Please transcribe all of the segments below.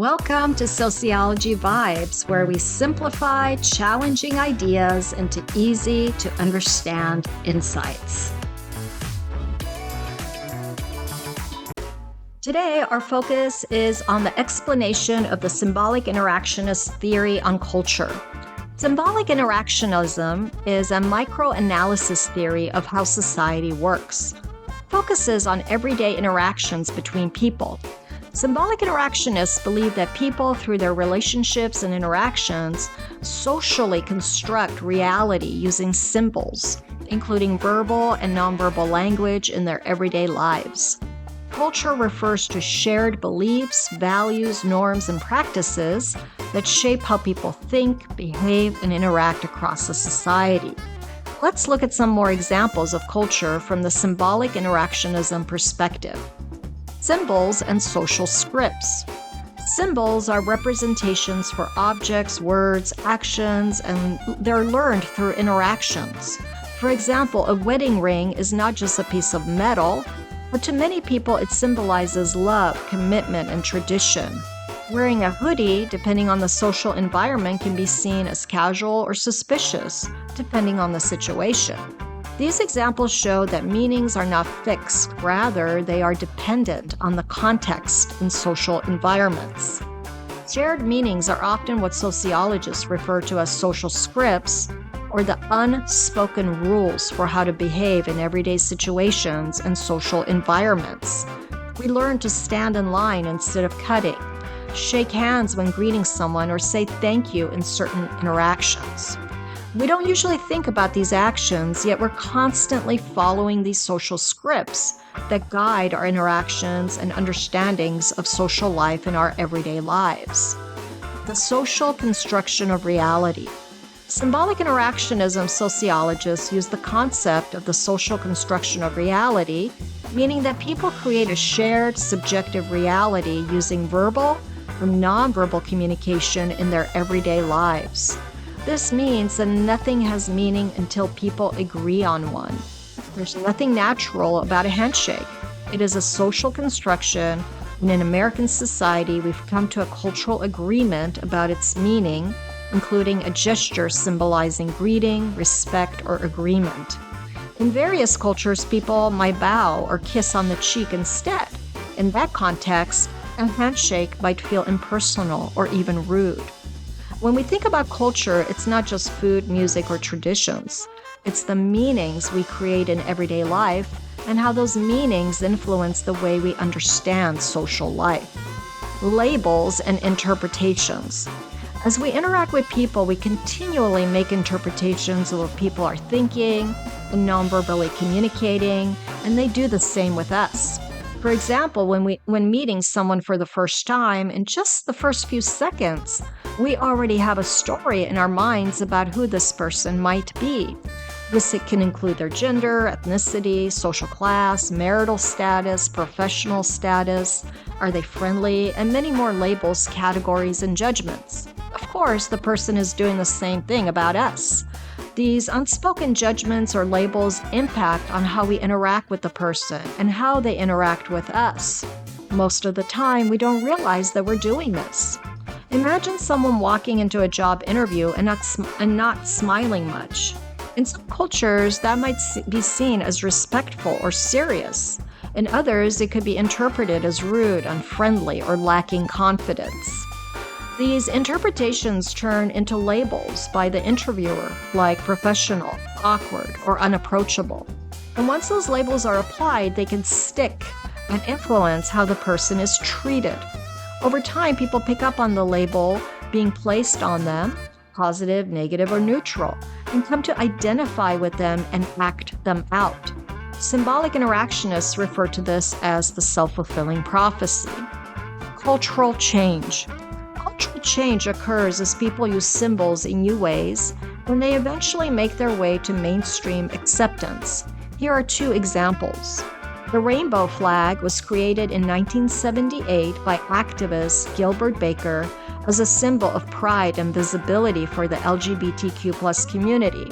Welcome to Sociology Vibes, where we simplify challenging ideas into easy to understand insights. Today, our focus is on the explanation of the symbolic interactionist theory on culture. Symbolic interactionism is a micro-analysis theory of how society works. It focuses on everyday interactions between people. Symbolic interactionists believe that people, through their relationships and interactions, socially construct reality using symbols, including verbal and nonverbal language in their everyday lives. Culture refers to shared beliefs, values, norms, and practices that shape how people think, behave, and interact across a society. Let's look at some more examples of culture from the symbolic interactionism perspective. Symbols and social scripts. Symbols are representations for objects, words, actions, and they're learned through interactions. For example, a wedding ring is not just a piece of metal, but to many people it symbolizes love, commitment, and tradition. Wearing a hoodie, depending on the social environment, can be seen as casual or suspicious, depending on the situation. These examples show that meanings are not fixed, rather, they are dependent on the context in social environments. Shared meanings are often what sociologists refer to as social scripts, or the unspoken rules for how to behave in everyday situations and social environments. We learn to stand in line instead of cutting, shake hands when greeting someone, or say thank you in certain interactions. We don't usually think about these actions, yet we're constantly following these social scripts that guide our interactions and understandings of social life in our everyday lives. The social construction of reality. Symbolic interactionism sociologists use the concept of the social construction of reality, meaning that people create a shared subjective reality using verbal and nonverbal communication in their everyday lives. This means that nothing has meaning until people agree on one. There's nothing natural about a handshake. It is a social construction, and in American society, we've come to a cultural agreement about its meaning, including a gesture symbolizing greeting, respect, or agreement. In various cultures, people might bow or kiss on the cheek instead. In that context, a handshake might feel impersonal or even rude. When we think about culture, it's not just food, music, or traditions. It's the meanings we create in everyday life and how those meanings influence the way we understand social life. Labels and interpretations. As we interact with people, we continually make interpretations of what people are thinking and nonverbally communicating, and they do the same with us. For example, when meeting someone for the first time, in just the first few seconds, we already have a story in our minds about who this person might be. This can include their gender, ethnicity, social class, marital status, professional status, are they friendly, and many more labels, categories, and judgments. Of course, the person is doing the same thing about us. These unspoken judgments or labels impact on how we interact with the person and how they interact with us. Most of the time, we don't realize that we're doing this. Imagine someone walking into a job interview and not smiling much. In some cultures, that might be seen as respectful or serious. In others, it could be interpreted as rude, unfriendly, or lacking confidence. These interpretations turn into labels by the interviewer, like professional, awkward, or unapproachable. And once those labels are applied, they can stick and influence how the person is treated. Over time, people pick up on the label being placed on them, positive, negative, or neutral, and come to identify with them and act them out. Symbolic interactionists refer to this as the self-fulfilling prophecy. Cultural change. Cultural change occurs as people use symbols in new ways, and they eventually make their way to mainstream acceptance. Here are two examples. The rainbow flag was created in 1978 by activist Gilbert Baker as a symbol of pride and visibility for the LGBTQ+ community.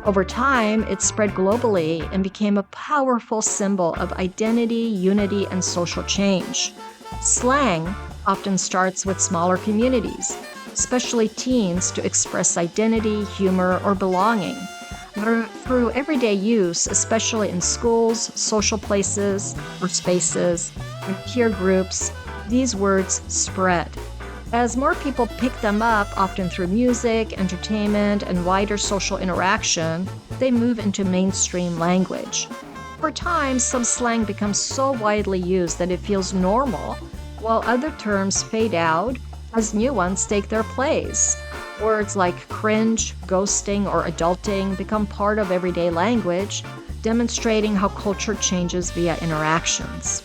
Over time, it spread globally and became a powerful symbol of identity, unity, and social change. Slang, often starts with smaller communities, especially teens, to express identity, humor, or belonging. Through everyday use, especially in schools, social places, or spaces, and peer groups, these words spread. As more people pick them up, often through music, entertainment, and wider social interaction, they move into mainstream language. Over time, some slang becomes so widely used that it feels normal, while other terms fade out as new ones take their place. Words like cringe, ghosting, or adulting become part of everyday language, demonstrating how culture changes via interactions.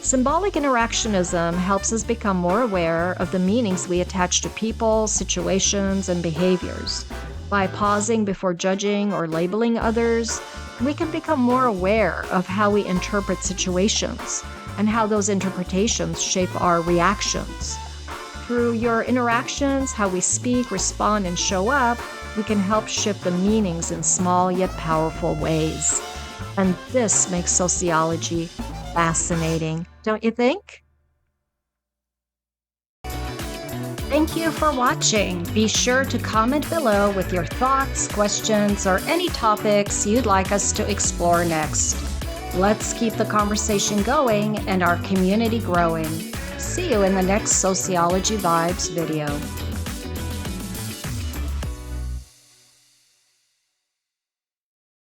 Symbolic interactionism helps us become more aware of the meanings we attach to people, situations, and behaviors. By pausing before judging or labeling others, we can become more aware of how we interpret situations and how those interpretations shape our reactions. Through your interactions, how we speak, respond, and show up, we can help shift the meanings in small yet powerful ways. And this makes sociology fascinating, don't you think? Thank you for watching. Be sure to comment below with your thoughts, questions, or any topics you'd like us to explore next. Let's keep the conversation going and our community growing. See you in the next Sociology Vibes video.